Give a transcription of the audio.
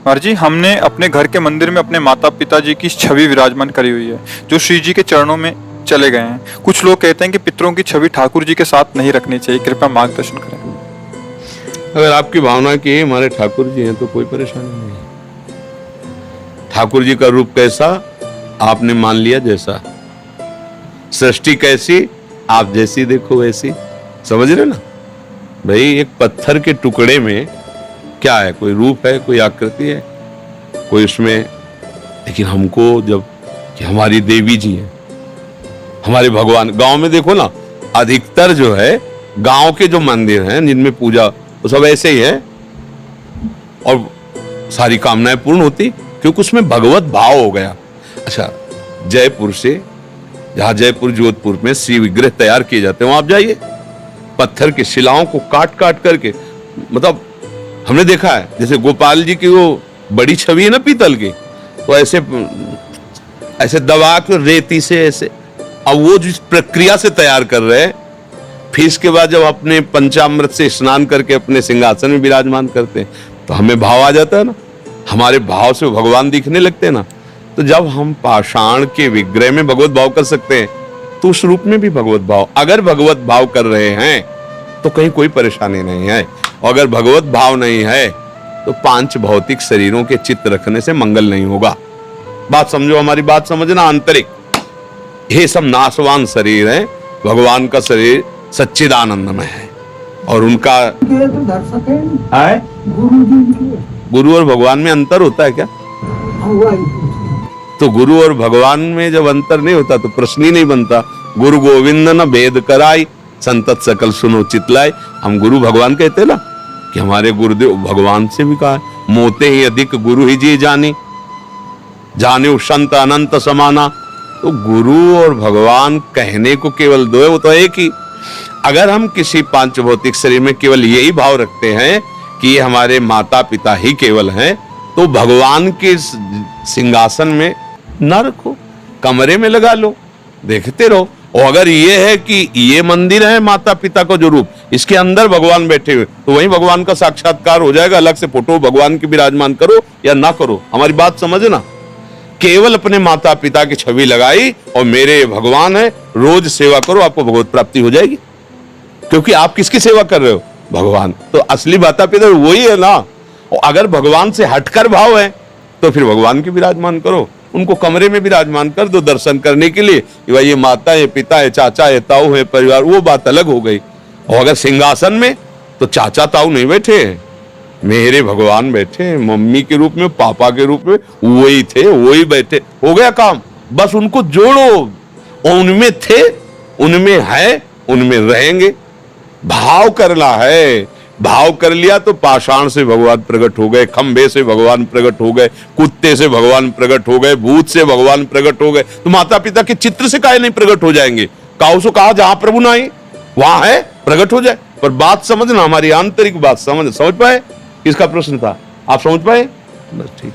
और जी हमने अपने घर के मंदिर में अपने माता पिता जी की छवि विराजमान करी हुई है जो श्री जी के चरणों में चले गए हैं। कुछ लोग कहते हैं कि पितरों की छवि ठाकुर जी के साथ नहीं रखनी चाहिए, कृपया मार्गदर्शन करें। अगर आपकी भावना की हमारे ठाकुर जी हैं तो कोई परेशानी नहीं है। ठाकुर जी का रूप कैसा आपने मान लिया जैसा, सृष्टि कैसी आप जैसी देखो वैसी, समझ रहे ना भाई। एक पत्थर के टुकड़े में क्या है, कोई रूप है, कोई आकृति है, कोई उसमें। लेकिन हमको जब कि हमारी देवी जी हैं, हमारे भगवान, गांव में देखो ना अधिकतर जो है गांव के जो मंदिर हैं जिनमें पूजा वो सब ऐसे ही है और सारी कामनाएं पूर्ण होती क्योंकि उसमें भगवत भाव हो गया। अच्छा, जयपुर से जहां जयपुर जोधपुर में श्री विग्रह तैयार किए जाते हैं वहां आप जाइए, पत्थर की शिलाओं को काट काट करके, मतलब हमने देखा है जैसे गोपाल जी की वो बड़ी छवि है ना पीतल की, तो ऐसे ऐसे दबा के रेती से ऐसे, अब वो जिस प्रक्रिया से तैयार कर रहे हैं, फिर इसके बाद जब अपने पंचामृत से स्नान करके अपने सिंहासन में विराजमान करते हैं तो हमें भाव आ जाता है ना, हमारे भाव से भगवान दिखने लगते हैं ना। तो जब हम पाषाण के विग्रह में भगवत भाव कर सकते हैं तो उस रूप में भी भगवत भाव, अगर भगवत भाव कर रहे हैं तो कहीं कोई परेशानी नहीं है। और अगर भगवत भाव नहीं है तो पांच भौतिक शरीरों के चित्त रखने से मंगल नहीं होगा। बात समझो, हमारी बात समझना। आंतरिक ये सब नाशवान शरीर है, भगवान का शरीर सच्चिदानंदमय है और उनका है। गुरु और भगवान में अंतर होता है क्या? तो गुरु और भगवान में जब अंतर नहीं होता तो प्रश्न ही नहीं बनता। गुरु गोविंद न भेद कराई, संतत सकल सुनो चितलाई। हम गुरु भगवान कहते ना कि हमारे गुरुदेव भगवान से भी कहा, मोते ही अधिक गुरु ही जी जानी, जाने संत अनंत समाना। तो गुरु और भगवान कहने को केवल दो है, वो तो एक ही। अगर हम किसी पांच भौतिक शरीर में केवल यही भाव रखते हैं कि ये हमारे माता पिता ही केवल हैं, तो भगवान के सिंहासन में ना रखो, कमरे में लगा लो, देखते रहो। और अगर ये है कि ये मंदिर है माता पिता का जो रूप, इसके अंदर भगवान बैठे हुए, तो वही भगवान का साक्षात्कार हो जाएगा। अलग से फोटो भगवान की विराजमान करो या ना करो, हमारी बात समझना। केवल अपने माता पिता की छवि लगाई और मेरे भगवान है, रोज सेवा करो, आपको भगवत प्राप्ति हो जाएगी। क्योंकि आप किसकी सेवा कर रहे हो? भगवान। तो असली माता पिता वही है ना। और अगर भगवान से हटकर भाव है तो फिर भगवान की विराजमान करो, उनको कमरे में विराजमान कर दो दर्शन करने के लिए। भाई ये माता है, पिता है, चाचा है, ताऊ है, परिवार, वो बात अलग हो गई। और अगर सिंहासन में तो चाचा ताऊ नहीं बैठे, मेरे भगवान बैठे, मम्मी के रूप में, पापा के रूप में, वही थे वही बैठे, हो गया काम। बस उनको जोड़ो, उनमें थे, उनमें है, उनमें रहेंगे। भाव करना है, भाव कर लिया तो पाषाण से भगवान प्रकट हो गए, खंबे से भगवान प्रकट हो गए, कुत्ते से भगवान प्रकट हो गए, भूत से भगवान प्रकट हो गए। तो माता पिता के चित्र से काहे नहीं प्रकट हो जाएंगे? काऊ से कहा जहां प्रभु नहीं वहां है, प्रकट हो जाए। पर बात समझना, हमारी आंतरिक बात समझ पाए। किसका प्रश्न था, आप समझ पाए? बस ठीक।